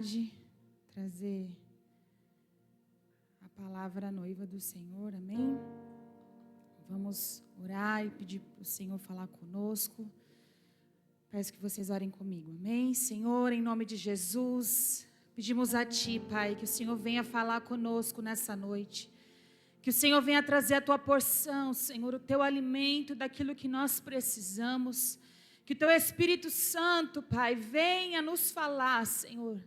De trazer a palavra à noiva do Senhor, amém? Vamos orar e pedir para o Senhor falar conosco. Peço que vocês orem comigo, amém? Senhor, em nome de Jesus, pedimos a Ti, Pai, que o Senhor venha falar conosco nessa noite. Que o Senhor venha trazer a Tua porção, Senhor, o Teu alimento daquilo que nós precisamos. Que o Teu Espírito Santo, Pai, venha nos falar, Senhor,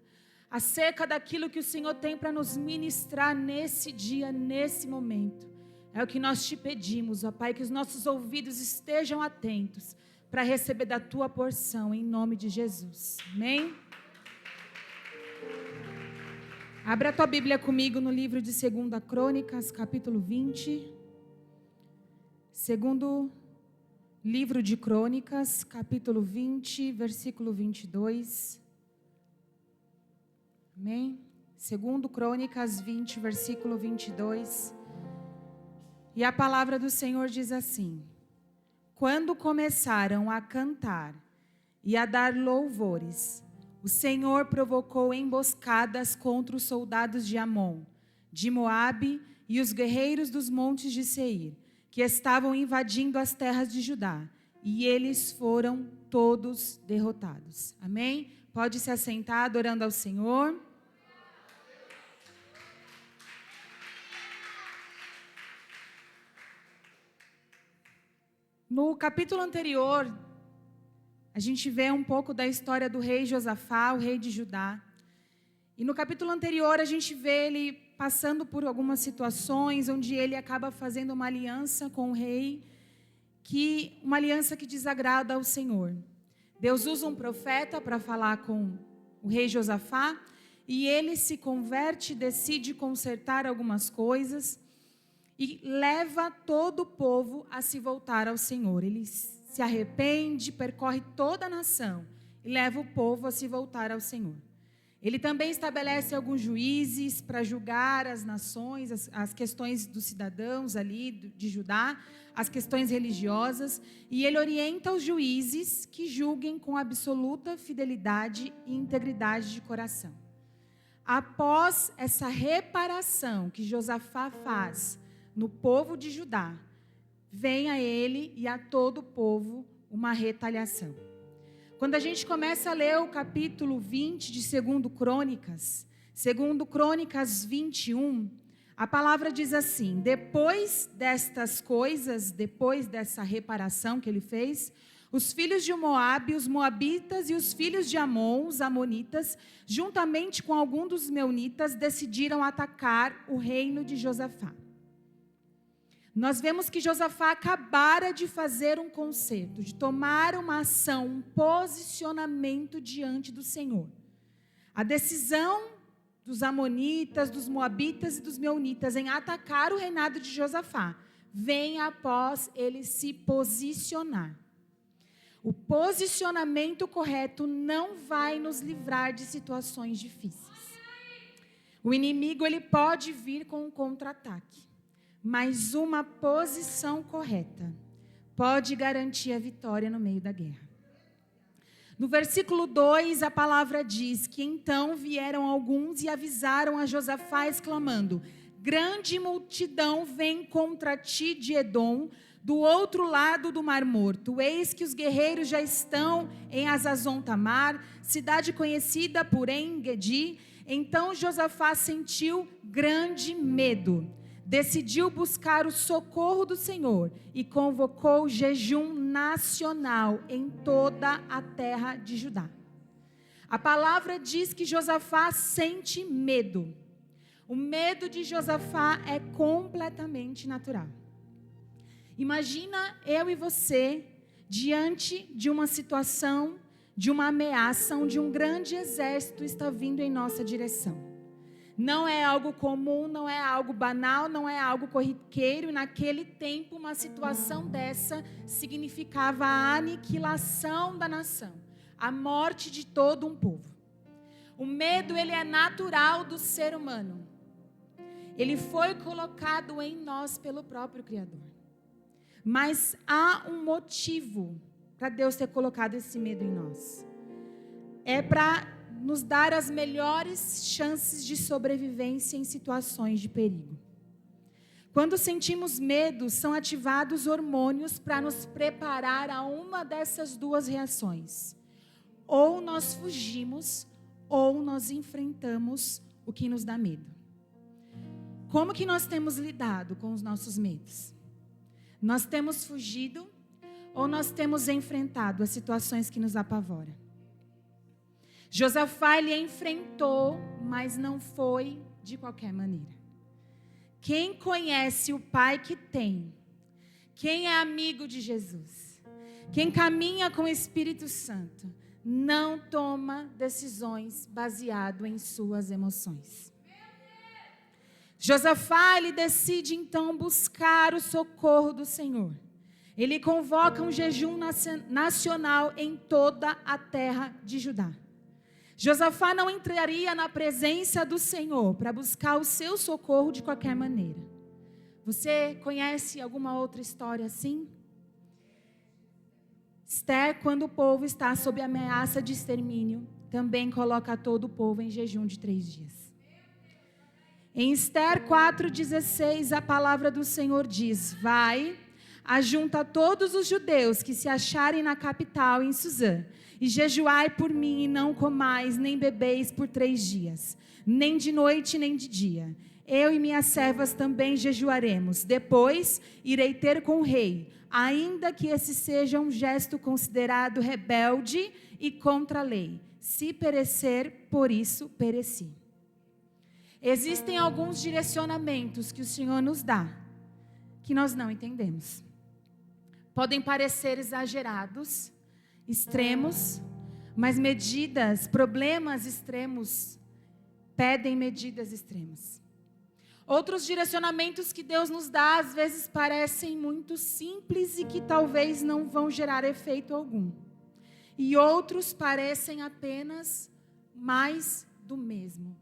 acerca daquilo que o Senhor tem para nos ministrar nesse dia, nesse momento. É o que nós te pedimos, ó Pai, que os nossos ouvidos estejam atentos para receber da Tua porção, em nome de Jesus. Amém? Abra a Tua Bíblia comigo no livro de 2 Crônicas, capítulo 20. Segundo livro de Crônicas, capítulo 20, versículo 22. Amém? 2 Crônicas 20, versículo 22. E a palavra do Senhor diz assim: quando começaram a cantar e a dar louvores, o Senhor provocou emboscadas contra os soldados de Amon, de Moabe e os guerreiros dos montes de Seir, que estavam invadindo as terras de Judá, e eles foram todos derrotados. Amém? Pode se assentar adorando ao Senhor. No capítulo anterior, a gente vê um pouco da história do rei Josafá, o rei de Judá. E no capítulo anterior, a gente vê ele passando por algumas situações, onde ele acaba fazendo uma aliança com o rei, uma aliança que desagrada ao Senhor. Deus usa um profeta para falar com o rei Josafá, e ele se converte, decide consertar algumas coisas, e leva todo o povo a se voltar ao Senhor. Ele se arrepende, percorre toda a nação, e leva o povo a se voltar ao Senhor. Ele também estabelece alguns juízes para julgar as nações, as questões dos cidadãos ali de Judá, as questões religiosas, e ele orienta os juízes que julguem com absoluta fidelidade e integridade de coração. Após essa reparação que Josafá faz no povo de Judá, vem a ele e a todo o povo uma retaliação. Quando a gente começa a ler o capítulo 20 de 2 Crônicas, 2 Crônicas 21, a palavra diz assim: depois destas coisas, depois dessa reparação que ele fez, os filhos de Moabe, os moabitas e os filhos de Amon, os amonitas, juntamente com alguns dos meunitas, decidiram atacar o reino de Josafá. Nós vemos que Josafá acabara de fazer um concerto, de tomar uma ação, um posicionamento diante do Senhor. A decisão dos amonitas, dos moabitas e dos meunitas em atacar o reinado de Josafá vem após ele se posicionar. O posicionamento correto não vai nos livrar de situações difíceis. O inimigo ele pode vir com um contra-ataque, mas uma posição correta pode garantir a vitória no meio da guerra. No versículo 2, a palavra diz que então vieram alguns e avisaram a Josafá, exclamando: grande multidão vem contra ti de Edom, do outro lado do Mar Morto. Eis que os guerreiros já estão em Hazazon Tamar, cidade conhecida por En-Gedi. Então Josafá sentiu grande medo. Decidiu buscar o socorro do Senhor e convocou jejum nacional em toda a terra de Judá. A palavra diz que Josafá sente medo. O medo de Josafá é completamente natural. Imagina eu e você diante de uma situação, de uma ameaça, onde um grande exército está vindo em nossa direção. Não é algo comum, não é algo banal, não é algo corriqueiro. E naquele tempo, uma situação dessa significava a aniquilação da nação, a morte de todo um povo. O medo, ele é natural do ser humano. Ele foi colocado em nós pelo próprio Criador. Mas há um motivo para Deus ter colocado esse medo em nós. É para nos dar as melhores chances de sobrevivência em situações de perigo. Quando sentimos medo, são ativados hormônios para nos preparar a uma dessas duas reações. Ou nós fugimos, ou nós enfrentamos o que nos dá medo. Como que nós temos lidado com os nossos medos? Nós temos fugido ou nós temos enfrentado as situações que nos apavoram? Josafá, ele enfrentou, mas não foi de qualquer maneira. Quem conhece o Pai que tem, quem é amigo de Jesus, quem caminha com o Espírito Santo, não toma decisões baseado em suas emoções. Josafá, ele decide então buscar o socorro do Senhor. Ele convoca um jejum nacional em toda a terra de Judá. Josafá não entraria na presença do Senhor para buscar o seu socorro de qualquer maneira. Você conhece alguma outra história assim? Esther, quando o povo está sob ameaça de extermínio, também coloca todo o povo em jejum de 3 dias. Em Esther 4,16, a palavra do Senhor diz: vai, ajunta todos os judeus que se acharem na capital, em Suzã, e jejuai por mim, e não comais, nem bebeis por 3 dias, nem de noite, nem de dia. Eu e minhas servas também jejuaremos. Depois irei ter com o rei, ainda que esse seja um gesto considerado rebelde e contra a lei. Se perecer, por isso pereci. Existem alguns direcionamentos que o Senhor nos dá, que nós não entendemos. Podem parecer exagerados, extremos, mas problemas extremos, pedem medidas extremas. Outros direcionamentos que Deus nos dá, às vezes parecem muito simples e que talvez não vão gerar efeito algum. E outros parecem apenas mais do mesmo.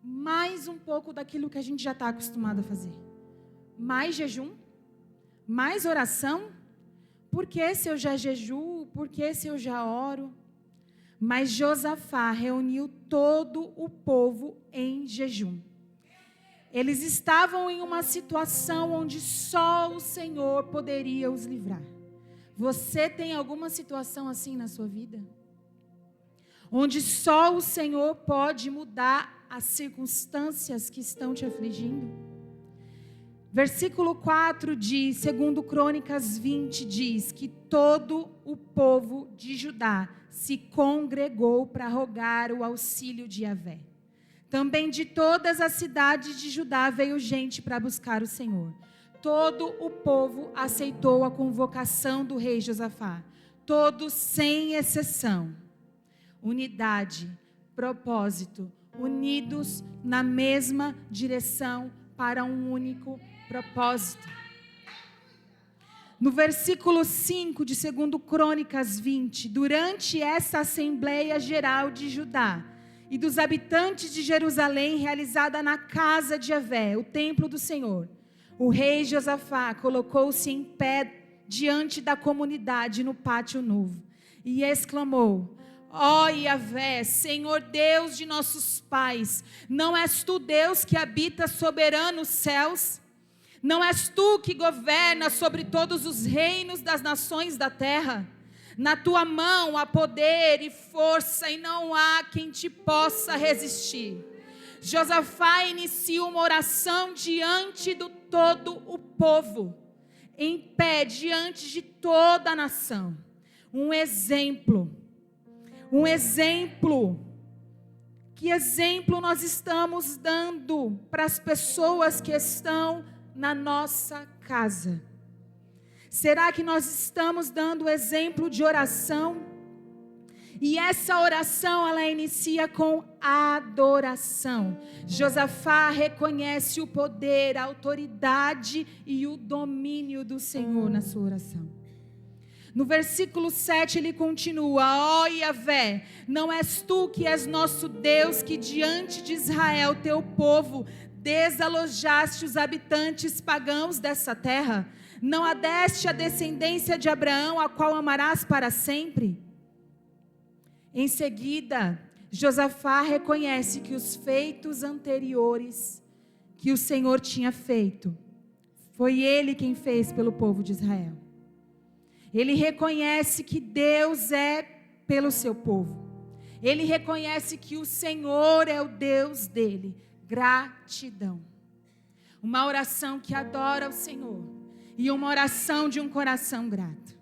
Mais um pouco daquilo que a gente já está acostumado a fazer. Mais jejum? Mais oração? Por que se eu já jejuo? Por que se eu já oro? Mas Josafá reuniu todo o povo em jejum. Eles estavam em uma situação onde só o Senhor poderia os livrar. Você tem alguma situação assim na sua vida? Onde só o Senhor pode mudar as circunstâncias que estão te afligindo? Versículo 4 diz, segundo Crônicas 20, diz que todo o povo de Judá se congregou para rogar o auxílio de Yahvé. Também de todas as cidades de Judá veio gente para buscar o Senhor. Todo o povo aceitou a convocação do rei Josafá. Todos sem exceção. Unidade, propósito, unidos na mesma direção para um único propósito. No versículo 5 de 2 Crônicas 20, durante essa Assembleia Geral de Judá e dos habitantes de Jerusalém, realizada na casa de Yahvé, o templo do Senhor, o rei Josafá colocou-se em pé diante da comunidade no pátio novo e exclamou: ó Yahvé, Senhor Deus de nossos pais, não és tu Deus que habita soberano os céus? Não és tu que governa sobre todos os reinos das nações da terra? Na tua mão há poder e força, e não há quem te possa resistir. Josafá inicia uma oração diante de todo o povo, em pé diante de toda a nação. Um exemplo. Que exemplo nós estamos dando para as pessoas que estão na nossa casa? Será que nós estamos dando exemplo de oração? E essa oração, ela inicia com adoração. Josafá reconhece o poder, a autoridade e o domínio do Senhor na sua oração. No versículo 7 ele continua: ó Yahvé, não és tu que és nosso Deus, que diante de Israel, teu povo, desalojaste os habitantes pagãos dessa terra? Não adeste a descendência de Abraão, a qual amarás para sempre? Em seguida, Josafá reconhece que os feitos anteriores que o Senhor tinha feito, foi Ele quem fez pelo povo de Israel. Ele reconhece que Deus é pelo seu povo. Ele reconhece que o Senhor é o Deus dele. Gratidão. Uma oração que adora o Senhor. E uma oração de um coração grato.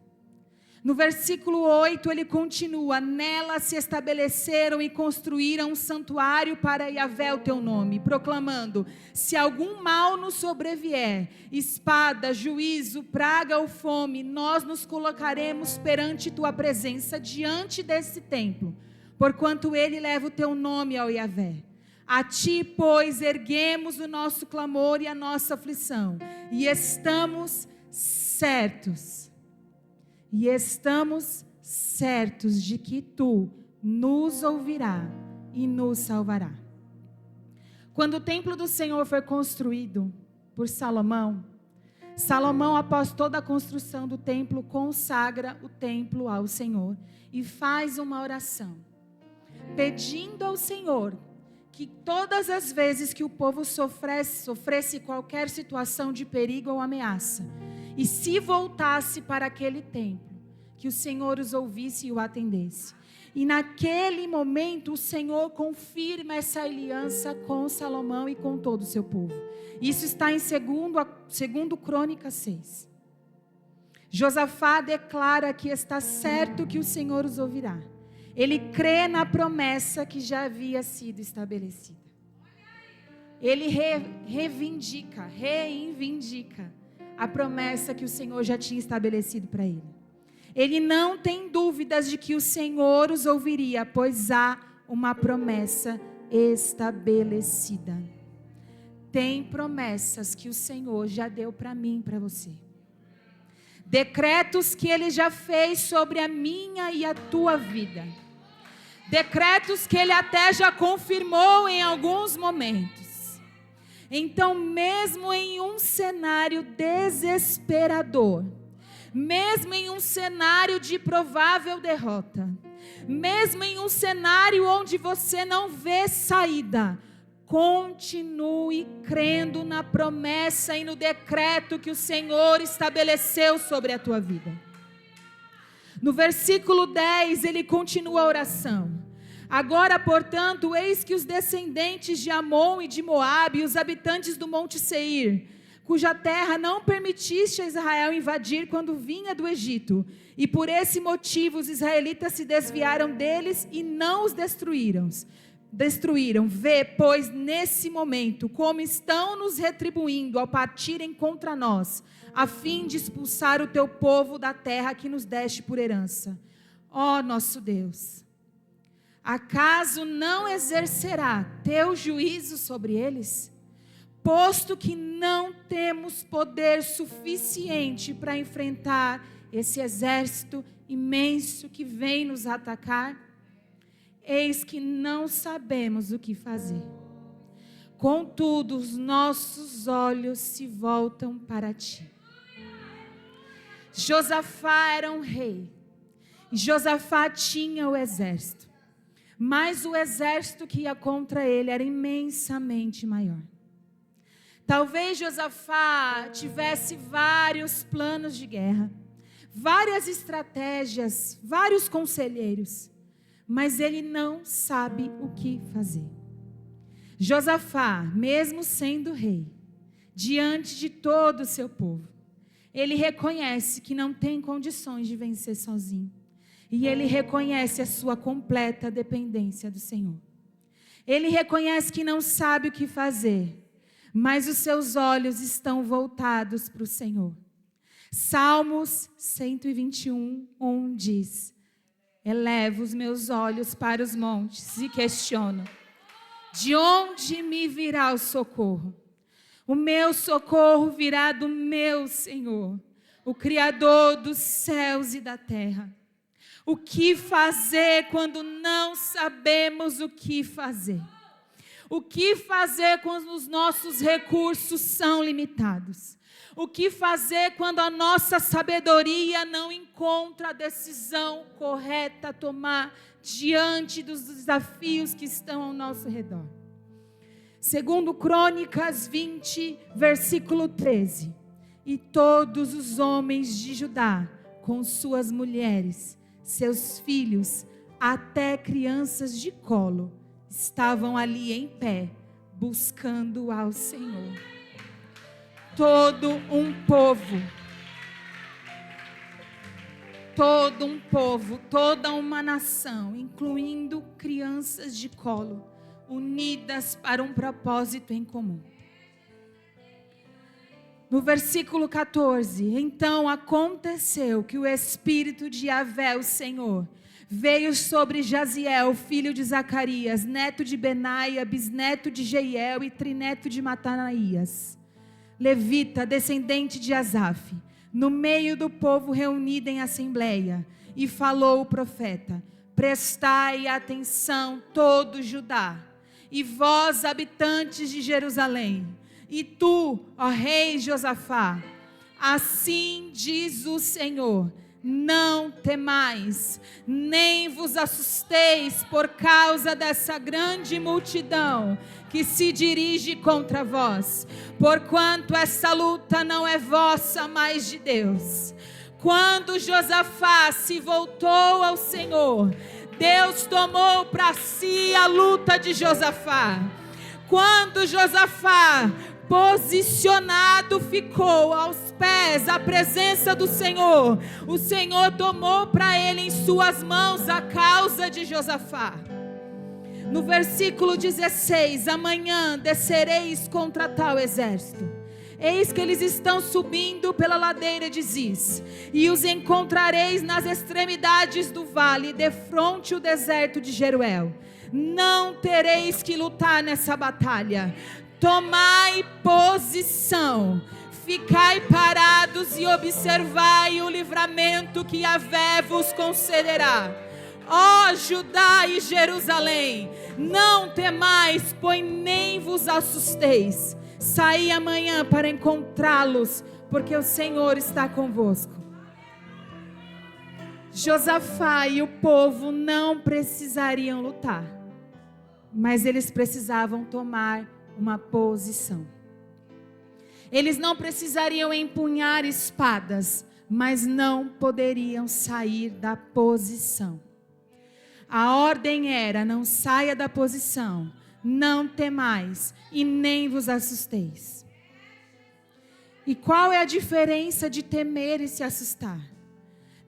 No versículo 8 ele continua: nela se estabeleceram e construíram um santuário para Yahvé o teu nome, proclamando: se algum mal nos sobrevier, espada, juízo, praga ou fome, nós nos colocaremos perante tua presença diante desse templo, porquanto ele leva o teu nome ao Yahvé. A ti, pois, erguemos o nosso clamor e a nossa aflição, e estamos certos de que tu nos ouvirá e nos salvará. Quando o templo do Senhor foi construído por Salomão, após toda a construção do templo, consagra o templo ao Senhor e faz uma oração, pedindo ao Senhor que todas as vezes que o povo sofresse qualquer situação de perigo ou ameaça, e se voltasse para aquele templo, que o Senhor os ouvisse e o atendesse. E naquele momento o Senhor confirma essa aliança com Salomão e com todo o seu povo. Isso está em 2 Crônicas 6. Josafá declara que está certo que o Senhor os ouvirá. Ele crê na promessa que já havia sido estabelecida. Ele reivindica a promessa que o Senhor já tinha estabelecido para ele. Ele não tem dúvidas de que o Senhor os ouviria, pois há uma promessa estabelecida. Tem promessas que o Senhor já deu para mim e para você. Decretos que Ele já fez sobre a minha e a tua vida. Decretos que Ele até já confirmou em alguns momentos. Então, mesmo em um cenário desesperador, mesmo em um cenário de provável derrota, mesmo em um cenário onde você não vê saída, continue crendo na promessa e no decreto que o Senhor estabeleceu sobre a tua vida. No versículo 10, ele continua a oração. Agora, portanto, eis que os descendentes de Amon e de Moabe, e os habitantes do monte Seir, cuja terra não permitiste a Israel invadir quando vinha do Egito, e por esse motivo os israelitas se desviaram deles e não os destruíram. Vê, pois, nesse momento, como estão nos retribuindo ao partirem contra nós, a fim de expulsar o teu povo da terra que nos deste por herança. Ó nosso Deus, acaso não exercerá teu juízo sobre eles? Posto que não temos poder suficiente para enfrentar esse exército imenso que vem nos atacar, eis que não sabemos o que fazer. Contudo, os nossos olhos se voltam para ti. Josafá era um rei. E Josafá tinha o exército. Mas o exército que ia contra ele era imensamente maior. Talvez Josafá tivesse vários planos de guerra, várias estratégias, vários conselheiros, mas ele não sabe o que fazer. Josafá, mesmo sendo rei, diante de todo o seu povo, ele reconhece que não tem condições de vencer sozinho. E ele reconhece a sua completa dependência do Senhor. Ele reconhece que não sabe o que fazer, mas os seus olhos estão voltados para o Senhor. Salmos 121:1 diz: elevo os meus olhos para os montes e questiono: de onde me virá o socorro? O meu socorro virá do meu Senhor, o Criador dos céus e da terra. O que fazer quando não sabemos o que fazer? O que fazer quando os nossos recursos são limitados? O que fazer quando a nossa sabedoria não encontra a decisão correta a tomar diante dos desafios que estão ao nosso redor? Segundo Crônicas 20, versículo 13. E todos os homens de Judá, com suas mulheres, seus filhos, até crianças de colo, estavam ali em pé, buscando ao Senhor. Todo um povo, toda uma nação, incluindo crianças de colo, unidas para um propósito em comum. No versículo 14, então aconteceu que o Espírito de Yahvé, o Senhor, veio sobre Jaziel, filho de Zacarias, neto de Benaia, bisneto de Jeiel e trineto de Matanaías, levita, descendente de Asaf, no meio do povo reunido em assembleia, e falou o profeta: prestai atenção todo Judá, e vós habitantes de Jerusalém, e tu, ó rei Josafá, assim diz o Senhor: não temais, nem vos assusteis por causa dessa grande multidão que se dirige contra vós, porquanto essa luta não é vossa, mas de Deus. Quando Josafá se voltou ao Senhor, Deus tomou para si a luta de Josafá. Quando Josafá posicionado ficou aos pés, à presença do Senhor, o Senhor tomou para ele em suas mãos a causa de Josafá. No versículo 16, amanhã descereis contra tal exército. Eis que eles estão subindo pela ladeira de Ziz, e os encontrareis nas extremidades do vale, defronte o deserto de Jeruel. Não tereis que lutar nessa batalha. Tomai posição, ficai parados e observai o livramento que Yahvé vos concederá. Ó Judá e Jerusalém, não temais, pois nem vos assusteis. Saí amanhã para encontrá-los, porque o Senhor está convosco. Josafá e o povo não precisariam lutar, mas eles precisavam tomar uma posição. Eles não precisariam empunhar espadas, mas não poderiam sair da posição. A ordem era: não saia da posição, não temais e nem vos assusteis. E qual é a diferença de temer e se assustar?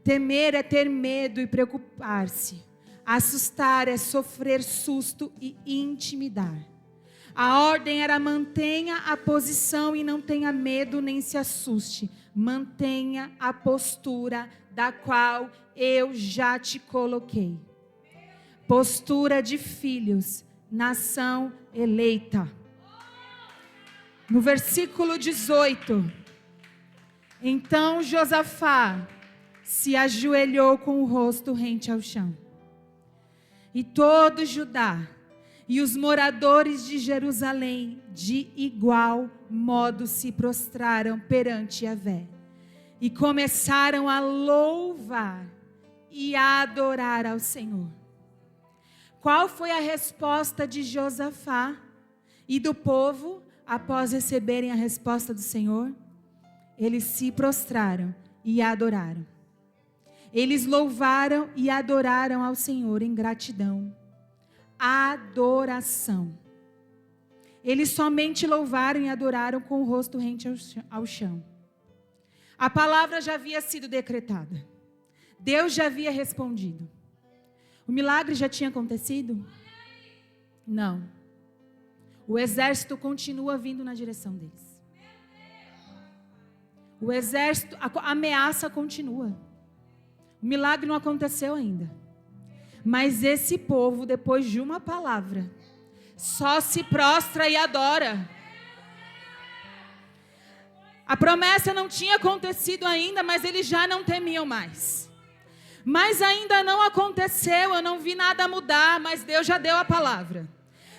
Temer é ter medo e preocupar-se. Assustar é sofrer susto e intimidar. A ordem era: mantenha a posição e não tenha medo nem se assuste. Mantenha a postura da qual eu já te coloquei. Postura de filhos, nação eleita. No versículo 18, então Josafá se ajoelhou com o rosto rente ao chão. E todo Judá e os moradores de Jerusalém, de igual modo, se prostraram perante Yahvé e começaram a louvar e a adorar ao Senhor. Qual foi a resposta de Josafá e do povo após receberem a resposta do Senhor? Eles se prostraram e adoraram. Eles louvaram e adoraram ao Senhor em gratidão. Adoração. Eles somente louvaram e adoraram com o rosto rente ao chão. A palavra já havia sido decretada. Deus já havia respondido. O milagre já tinha acontecido? Não. O exército continua vindo na direção deles. O exército, a ameaça continua. O milagre não aconteceu ainda. Mas esse povo, depois de uma palavra, só se prostra e adora. A promessa não tinha acontecido ainda, mas eles já não temiam mais. Mas ainda não aconteceu, eu não vi nada mudar, mas Deus já deu a palavra.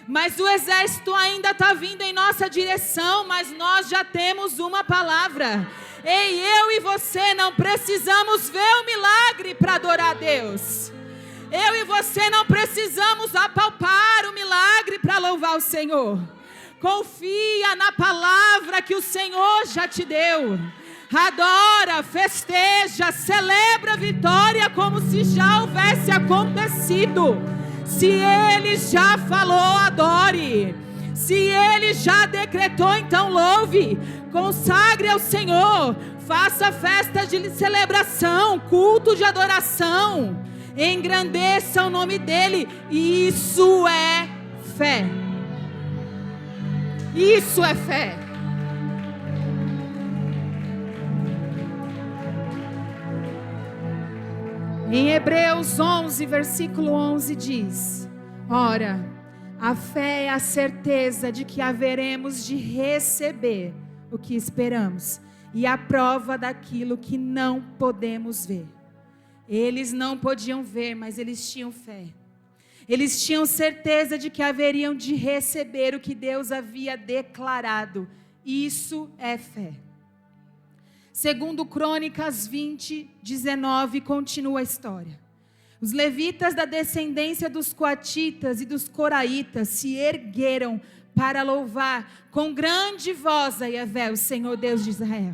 Mas o exército ainda está vindo em nossa direção, mas nós já temos uma palavra. Ei, eu e você não precisamos ver o milagre para adorar a Deus. Eu e você não precisamos apalpar o milagre para louvar o Senhor. Confia na palavra que o Senhor já te deu. Adora, festeja, celebra a vitória como se já houvesse acontecido. Se Ele já falou, adore. Se Ele já decretou, então louve. Consagre ao Senhor. Faça festa de celebração, culto de adoração. Engrandeça o nome dEle. Isso é fé. Isso é fé. Em Hebreus 11, versículo 11 diz: ora, a fé é a certeza de que haveremos de receber o que esperamos e a prova daquilo que não podemos ver. Eles não podiam ver, mas eles tinham fé. Eles tinham certeza de que haveriam de receber o que Deus havia declarado. Isso é fé. Segundo Crônicas 20, 19, continua a história. Os levitas da descendência dos coatitas e dos coraitas se ergueram para louvar com grande voz a Yahvé, o Senhor Deus de Israel.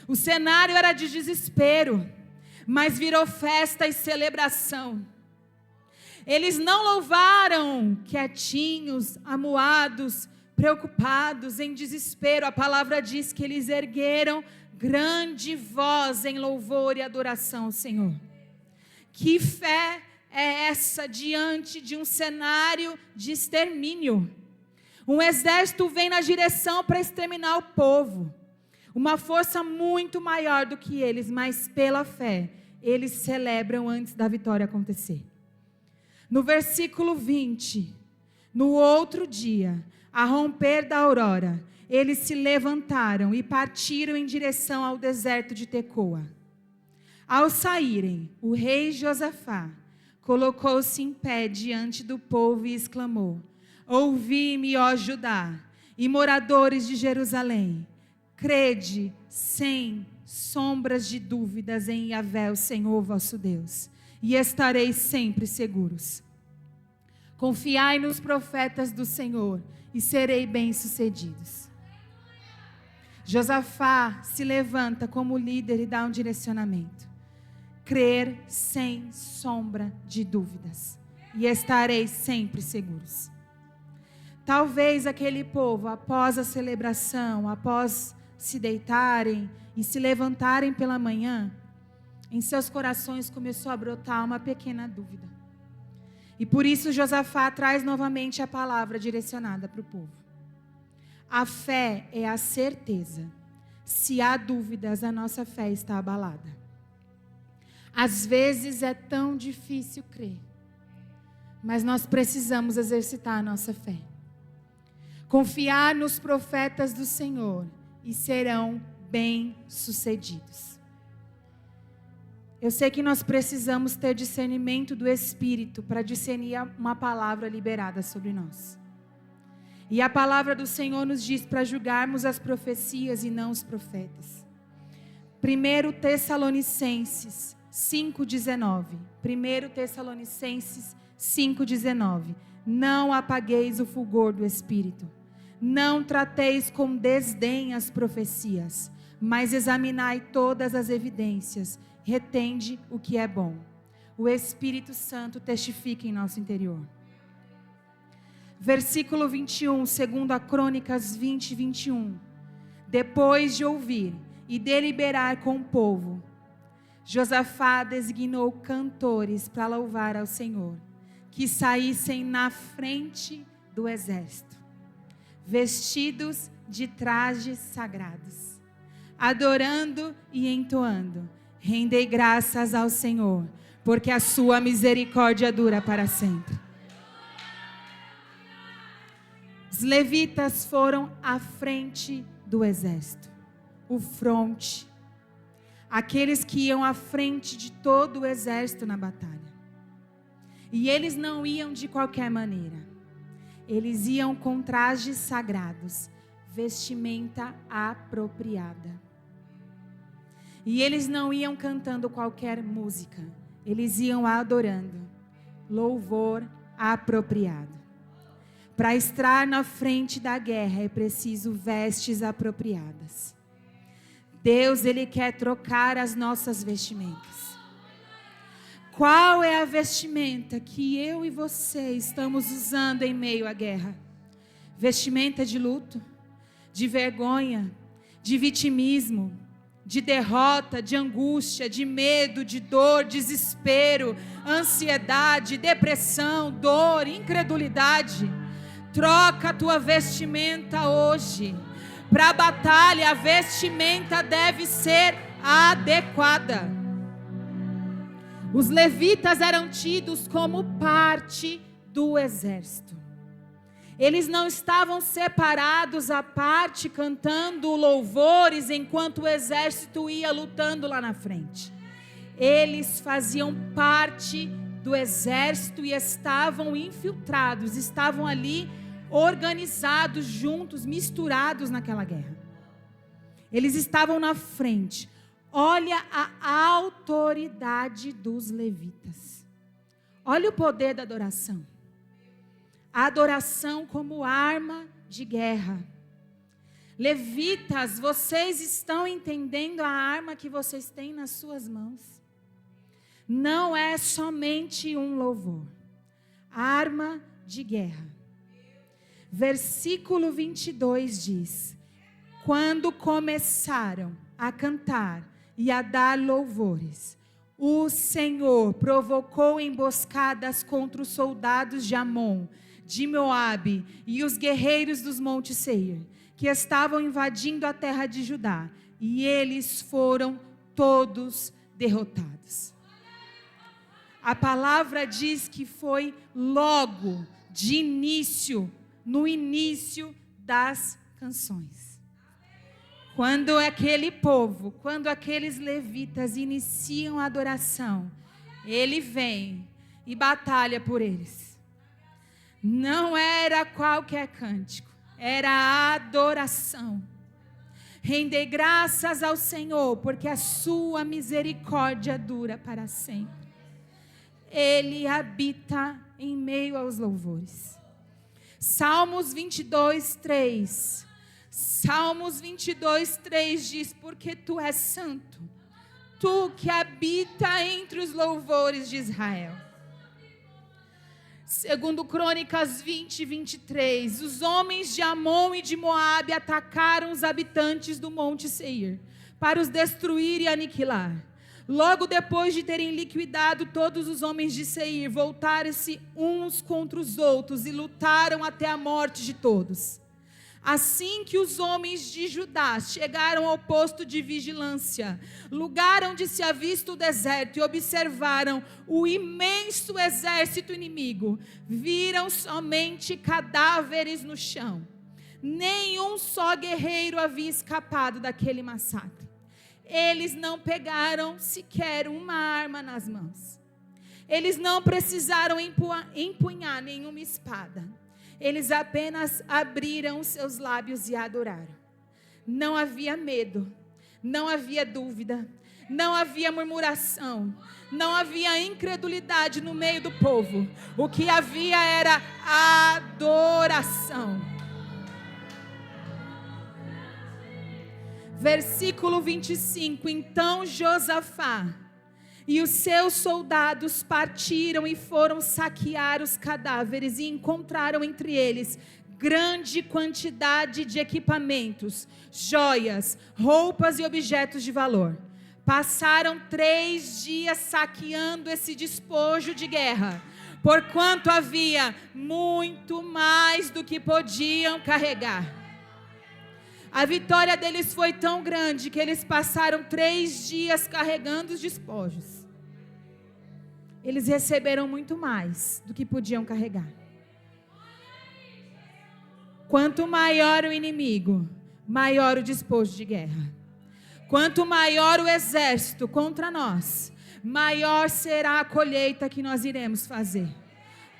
O cenário era de desespero, mas virou festa e celebração. Eles não louvaram quietinhos, amuados, preocupados, em desespero. A palavra diz que eles ergueram grande voz em louvor e adoração ao Senhor. Que fé é essa diante de um cenário de extermínio? Um exército vem na direção para exterminar o povo. Uma força muito maior do que eles, mas pela fé, eles celebram antes da vitória acontecer. No versículo 20, no outro dia, a romper da aurora, eles se levantaram e partiram em direção ao deserto de Tecoa. Ao saírem, o rei Josafá colocou-se em pé diante do povo e exclamou: ouvi-me, ó Judá, e moradores de Jerusalém, crede sem sombras de dúvidas em Yahvé, o Senhor vosso Deus, e estareis sempre seguros. Confiai nos profetas do Senhor e serei bem-sucedidos. Josafá se levanta como líder e dá um direcionamento. Crer sem sombra de dúvidas e estareis sempre seguros. Talvez aquele povo, após a celebração, após se deitarem e se levantarem pela manhã, em seus corações começou a brotar uma pequena dúvida. E por isso Josafá traz novamente a palavra direcionada para o povo. A fé é a certeza. Se há dúvidas, a nossa fé está abalada. Às vezes é tão difícil crer, mas nós precisamos exercitar a nossa fé. Confiar nos profetas do Senhor e serão bem-sucedidos. Eu sei que nós precisamos ter discernimento do Espírito para discernir uma palavra liberada sobre nós. E a palavra do Senhor nos diz para julgarmos as profecias e não os profetas. 1 Tessalonicenses 5,19. 1 Tessalonicenses 5,19. Não apagueis o fulgor do Espírito. Não trateis com desdém as profecias, mas examinai todas as evidências. Retende o que é bom. O Espírito Santo testifica em nosso interior. Versículo 21, segundo a Crônicas 20, 21. Depois de ouvir e deliberar com o povo, Josafá designou cantores para louvar ao Senhor, que saíssem na frente do exército, vestidos de trajes sagrados, adorando e entoando: rendei graças ao Senhor, porque a sua misericórdia dura para sempre. Os levitas foram à frente do exército, o fronte, aqueles que iam à frente de todo o exército na batalha. E eles não iam de qualquer maneira. Eles iam com trajes sagrados, vestimenta apropriada. E eles não iam cantando qualquer música, eles iam adorando, louvor apropriado. Para estar na frente da guerra é preciso vestes apropriadas. Deus, Ele quer trocar as nossas vestimentas. Qual é a vestimenta que eu e você estamos usando em meio à guerra? Vestimenta de luto, de vergonha, de vitimismo, de derrota, de angústia, de medo, de dor, desespero, ansiedade, depressão, dor, incredulidade. Troca a tua vestimenta hoje. Para a batalha, a vestimenta deve ser adequada. Os levitas eram tidos como parte do exército. Eles não estavam separados à parte, cantando louvores, enquanto o exército ia lutando lá na frente. Eles faziam parte do exército e estavam infiltrados, estavam ali organizados, juntos, misturados naquela guerra. Eles estavam na frente. Olha a autoridade dos levitas. Olha o poder da adoração. A adoração como arma de guerra. Levitas, vocês estão entendendo a arma que vocês têm nas suas mãos? Não é somente um louvor. Arma de guerra. Versículo 22 diz: quando começaram a cantar e a dar louvores, o Senhor provocou emboscadas contra os soldados de Amon, de Moabe e os guerreiros dos montes Seir, que estavam invadindo a terra de Judá, e eles foram todos derrotados. A palavra diz que foi logo, de início, no início das canções. Quando aquele povo, quando aqueles levitas iniciam a adoração, ele vem e batalha por eles. Não era qualquer cântico, era a adoração. Rendei graças ao Senhor, porque a sua misericórdia dura para sempre. Ele habita em meio aos louvores. Salmos 22, 3. Salmos 22, 3 diz: porque tu és santo, tu que habita entre os louvores de Israel. Segundo Crônicas 20, 23, os homens de Amon e de Moabe atacaram os habitantes do monte Seir, para os destruir e aniquilar. Logo depois de terem liquidado todos os homens de Seir, voltaram-se uns contra os outros e lutaram até a morte de todos. Assim que os homens de Judá chegaram ao posto de vigilância, lugar onde se avista o deserto, e observaram o imenso exército inimigo, viram somente cadáveres no chão. Nenhum só guerreiro havia escapado daquele massacre. Eles não pegaram sequer uma arma nas mãos. Eles não precisaram empunhar nenhuma espada. Eles apenas abriram seus lábios e adoraram. Não havia medo, não havia dúvida, não havia murmuração, não havia incredulidade no meio do povo. O que havia era adoração. Versículo 25, então Josafá e os seus soldados partiram e foram saquear os cadáveres e encontraram entre eles grande quantidade de equipamentos, joias, roupas e objetos de valor. Passaram 3 dias saqueando esse despojo de guerra, porquanto havia muito mais do que podiam carregar. A vitória deles foi tão grande que eles passaram 3 dias carregando os despojos. Eles receberam muito mais do que podiam carregar. Quanto maior o inimigo, maior o despojo de guerra. Quanto maior o exército contra nós, maior será a colheita que nós iremos fazer.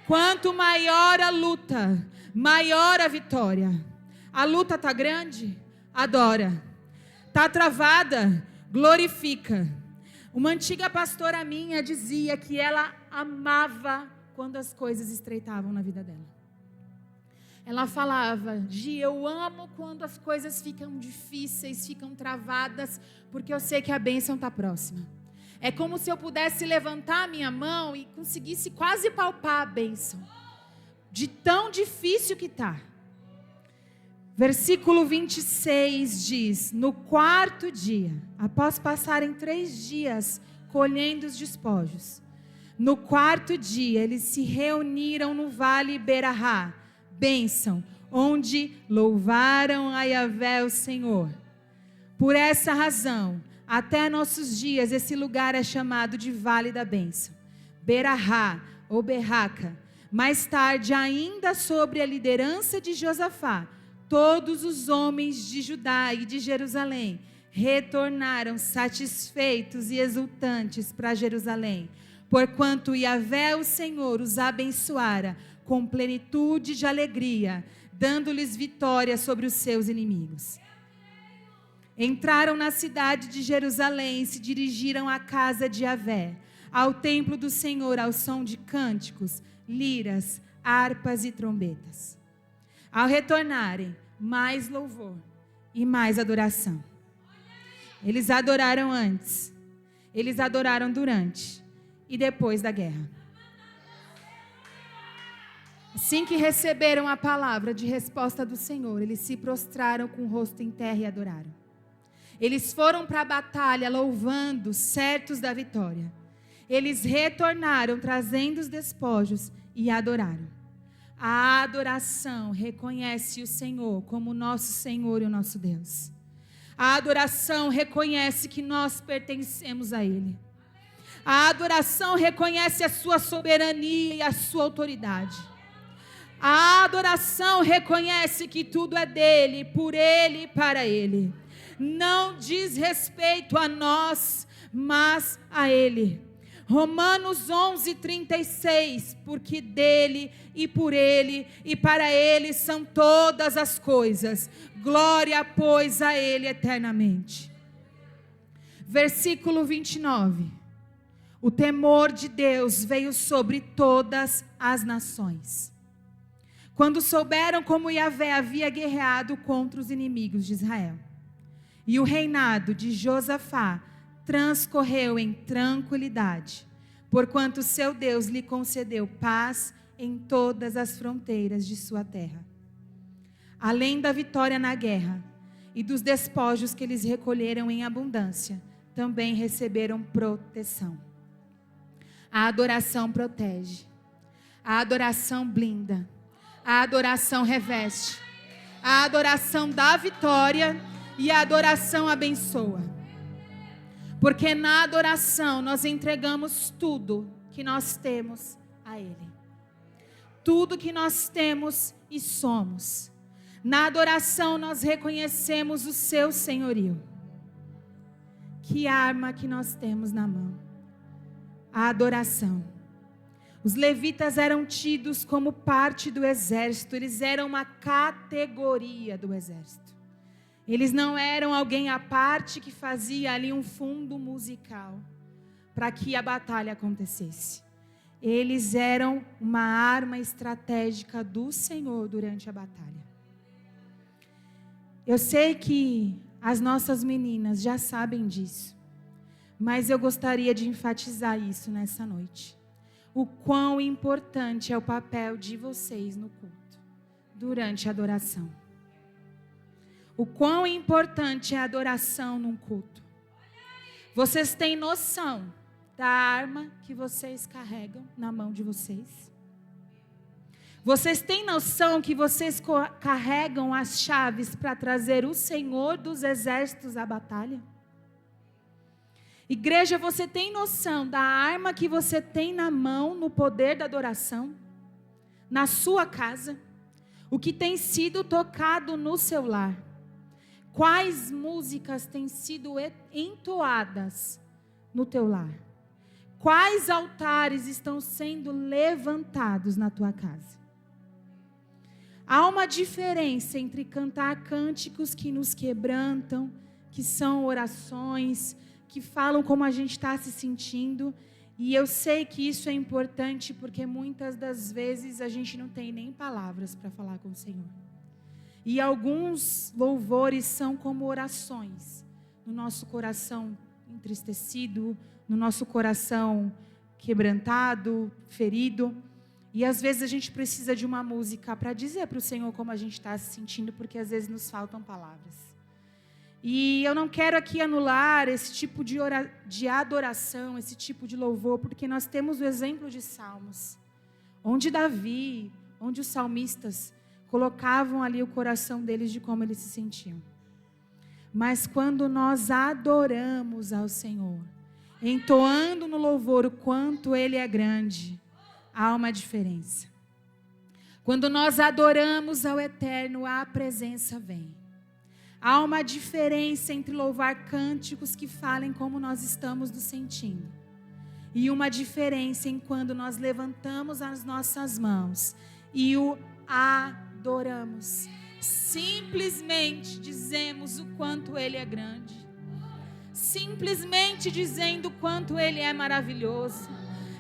Quanto maior a luta, maior a vitória. A luta está grande? Adora. Está travada? Glorifica. Uma antiga pastora minha dizia que ela amava quando as coisas estreitavam na vida dela. Ela falava: Gi, eu amo quando as coisas ficam difíceis, ficam travadas, porque eu sei que a bênção está próxima. É como se eu pudesse levantar a minha mão e conseguisse quase palpar a bênção, de tão difícil que está. Versículo 26 diz: no 4º dia, após passarem 3 dias colhendo os despojos, no 4º dia eles se reuniram no vale Berahá, bênção, onde louvaram a Yahvé o Senhor. Por essa razão, até nossos dias, esse lugar é chamado de Vale da Bênção, Berahá ou Berraca. Mais tarde, ainda sobre a liderança de Josafá, todos os homens de Judá e de Jerusalém retornaram satisfeitos e exultantes para Jerusalém, porquanto Yahvé o Senhor os abençoara com plenitude de alegria, dando-lhes vitória sobre os seus inimigos. Entraram na cidade de Jerusalém e se dirigiram à casa de Yahvé, ao templo do Senhor, ao som de cânticos, liras, harpas e trombetas. Ao retornarem, mais louvor e mais adoração. Eles adoraram antes, eles adoraram durante e depois da guerra. Assim que receberam a palavra de resposta do Senhor, eles se prostraram com o rosto em terra e adoraram. Eles foram para a batalha louvando, certos da vitória. Eles retornaram trazendo os despojos e adoraram. A adoração reconhece o Senhor como nosso Senhor e o nosso Deus. A adoração reconhece que nós pertencemos a Ele. A adoração reconhece a sua soberania e a sua autoridade. A adoração reconhece que tudo é dele, por ele e para ele. Não diz respeito a nós, mas a ele. Romanos 11:36, porque dele e por ele e para ele são todas as coisas. Glória, pois, a ele eternamente. Versículo 29. O temor de Deus veio sobre todas as nações, quando souberam como Yahvé havia guerreado contra os inimigos de Israel. E o reinado de Josafá transcorreu em tranquilidade, porquanto seu Deus lhe concedeu paz em todas as fronteiras de sua terra. Além da vitória na guerra e dos despojos que eles recolheram em abundância, também receberam proteção. A adoração protege, a adoração blinda, a adoração reveste, a adoração dá vitória e a adoração abençoa. Porque na adoração nós entregamos tudo que nós temos a Ele. Tudo que nós temos e somos. Na adoração nós reconhecemos o seu senhorio. Que arma que nós temos na mão? A adoração. Os levitas eram tidos como parte do exército. Eles eram uma categoria do exército. Eles não eram alguém à parte que fazia ali um fundo musical para que a batalha acontecesse. Eles eram uma arma estratégica do Senhor durante a batalha. Eu sei que as nossas meninas já sabem disso, mas eu gostaria de enfatizar isso nessa noite. O quão importante é o papel de vocês no culto, durante a adoração. O quão importante é a adoração num culto. Vocês têm noção da arma que vocês carregam na mão de vocês? Vocês têm noção que vocês carregam as chaves para trazer o Senhor dos exércitos à batalha? Igreja, você tem noção da arma que você tem na mão no poder da adoração? Na sua casa? O que tem sido tocado no seu lar? Quais músicas têm sido entoadas no teu lar? Quais altares estão sendo levantados na tua casa? Há uma diferença entre cantar cânticos que nos quebrantam, que são orações, que falam como a gente está se sentindo. E eu sei que isso é importante porque muitas das vezes a gente não tem nem palavras para falar com o Senhor. E alguns louvores são como orações no nosso coração entristecido, no nosso coração quebrantado, ferido. E às vezes a gente precisa de uma música para dizer para o Senhor como a gente está se sentindo, porque às vezes nos faltam palavras. E eu não quero aqui anular esse tipo de adoração, esse tipo de louvor, porque nós temos o exemplo de Salmos, onde Davi, onde os salmistas colocavam ali o coração deles de como eles se sentiam. Mas quando nós adoramos ao Senhor, entoando no louvor o quanto Ele é grande, há uma diferença. Quando nós adoramos ao Eterno, a presença vem. Há uma diferença entre louvar cânticos que falem como nós estamos nos sentindo, e uma diferença em quando nós levantamos as nossas mãos e o adoramos. Simplesmente dizemos o quanto Ele é grande. Simplesmente dizendo o quanto Ele é maravilhoso.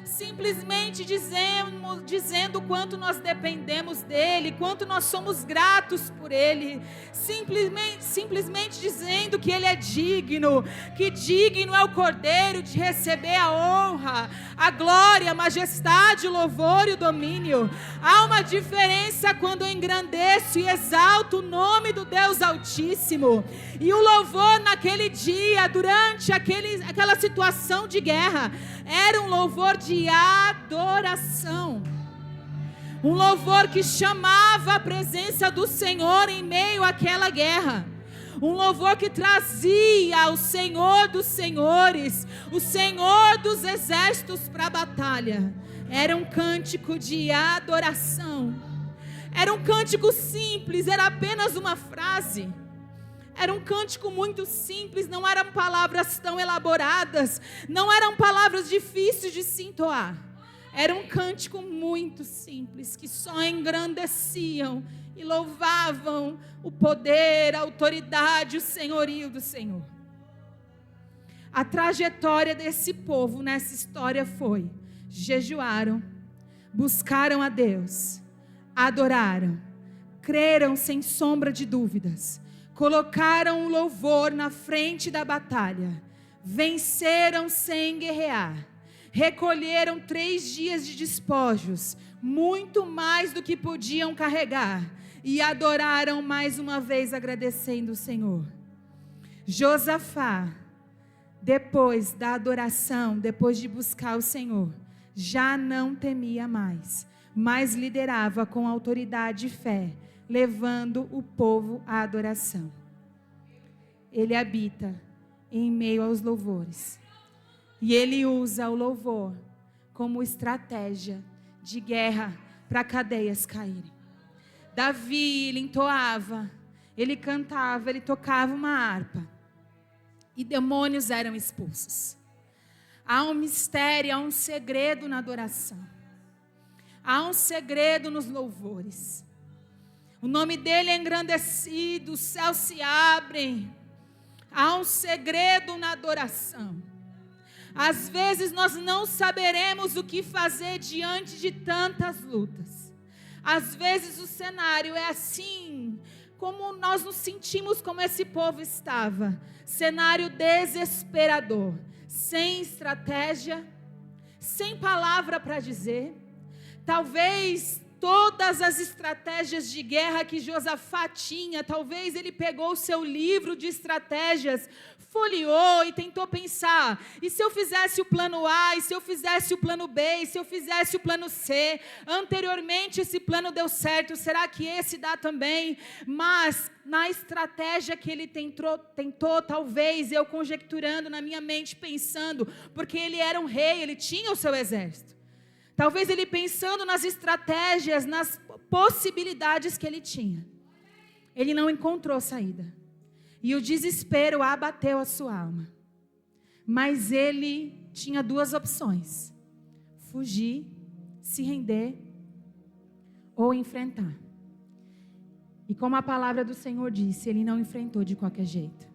Simplesmente dizendo o quanto nós dependemos dEle, quanto nós somos gratos por Ele. Simplesmente dizendo que Ele é digno, que digno é o Cordeiro de receber a honra, a glória, a majestade, o louvor e o domínio. Há uma diferença quando eu engrandeço e exalto o nome do Deus Altíssimo. E o louvor naquele dia, durante aquela situação de guerra, era um louvor de adoração. Um louvor que chamava a presença do Senhor em meio àquela guerra. Um louvor que trazia o Senhor dos senhores, o Senhor dos exércitos para a batalha. Era um cântico de adoração. Era um cântico simples, era apenas uma frase. Era um cântico muito simples, não eram palavras tão elaboradas, não eram palavras difíceis de se entoar. Era um cântico muito simples, que só engrandeciam e louvavam o poder, a autoridade, o senhorio do Senhor. A trajetória desse povo nessa história foi: jejuaram, buscaram a Deus, adoraram, creram sem sombra de dúvidas, colocaram o louvor na frente da batalha, venceram sem guerrear, recolheram 3 dias de despojos, muito mais do que podiam carregar, e adoraram mais uma vez agradecendo o Senhor. Josafá, depois da adoração, depois de buscar o Senhor, já não temia mais, mas liderava com autoridade e fé, levando o povo à adoração. Ele habita em meio aos louvores. E ele usa o louvor como estratégia de guerra para cadeias caírem. Davi, ele entoava, ele cantava, ele tocava uma harpa. E demônios eram expulsos. Há um mistério, há um segredo na adoração. Há um segredo nos louvores. O nome dele é engrandecido, os céus se abrem. Há um segredo na adoração. Às vezes nós não saberemos o que fazer diante de tantas lutas. Às vezes o cenário é assim, como nós nos sentimos como esse povo estava. Cenário desesperador, sem estratégia, sem palavra para dizer. Talvez todas as estratégias de guerra que Josafá tinha, talvez ele pegou o seu livro de estratégias, folheou e tentou pensar: e se eu fizesse o plano A, e se eu fizesse o plano B, e se eu fizesse o plano C? Anteriormente esse plano deu certo, será que esse dá também? Mas na estratégia que ele tentou, talvez eu conjecturando na minha mente, pensando, porque ele era um rei, ele tinha o seu exército. Talvez ele pensando nas estratégias, nas possibilidades que ele tinha. Ele não encontrou saída. E o desespero abateu a sua alma. Mas ele tinha 2 opções: fugir, se render ou enfrentar. E como a palavra do Senhor disse, ele não enfrentou de qualquer jeito.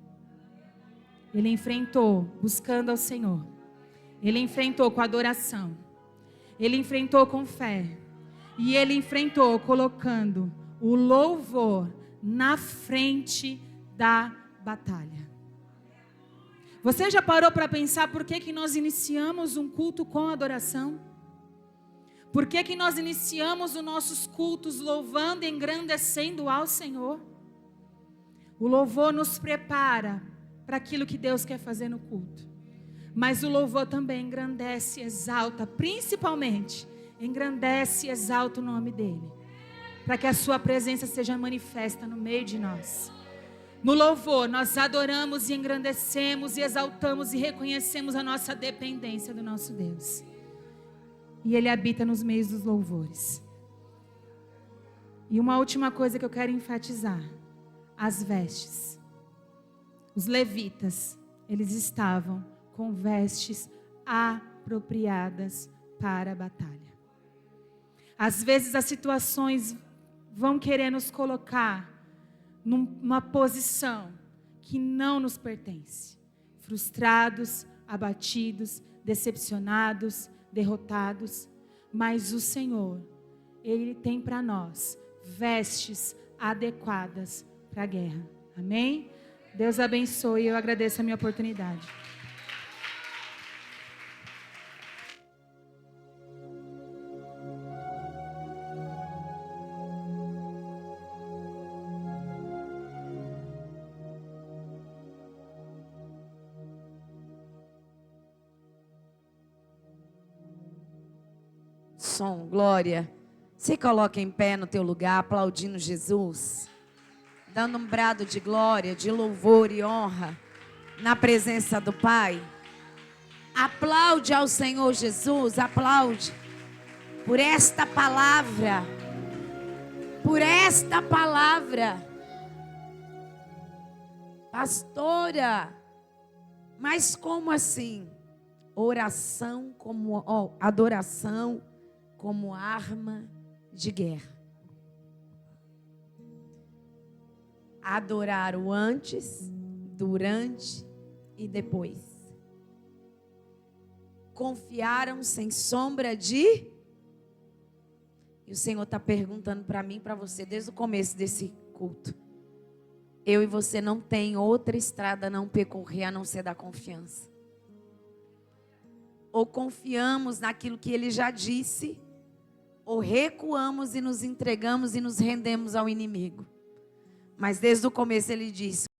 Ele enfrentou buscando ao Senhor. Ele enfrentou com adoração. Ele enfrentou com fé. E ele enfrentou colocando o louvor na frente da batalha. Você já parou para pensar por que nós iniciamos um culto com adoração? Por que nós iniciamos os nossos cultos louvando e engrandecendo ao Senhor? O louvor nos prepara para aquilo que Deus quer fazer no culto. Mas o louvor também engrandece e exalta, principalmente, engrandece e exalta o nome dEle. Para que a sua presença seja manifesta no meio de nós. No louvor, nós adoramos e engrandecemos e exaltamos e reconhecemos a nossa dependência do nosso Deus. E Ele habita nos meios dos louvores. E uma última coisa que eu quero enfatizar. As vestes. Os levitas, eles estavam com vestes apropriadas para a batalha. Às vezes as situações vão querer nos colocar numa posição que não nos pertence. Frustrados, abatidos, decepcionados, derrotados. Mas o Senhor, Ele tem para nós vestes adequadas para a guerra. Amém? Deus abençoe e eu agradeço a minha oportunidade. Som, glória. Se coloca em pé no teu lugar, aplaudindo Jesus, dando um brado de glória, de louvor e honra na presença do Pai. Aplaude ao Senhor Jesus, aplaude por esta palavra, por esta palavra. Pastora, mas como assim? Oração como, adoração como arma de guerra. Adorar o antes, durante e depois. Confiaram sem sombra de... E o Senhor está perguntando para mim e para você desde o começo desse culto. Eu e você não tem outra estrada a não percorrer a não ser da confiança. Ou confiamos naquilo que Ele já disse, ou recuamos e nos entregamos e nos rendemos ao inimigo. Mas desde o começo Ele disse: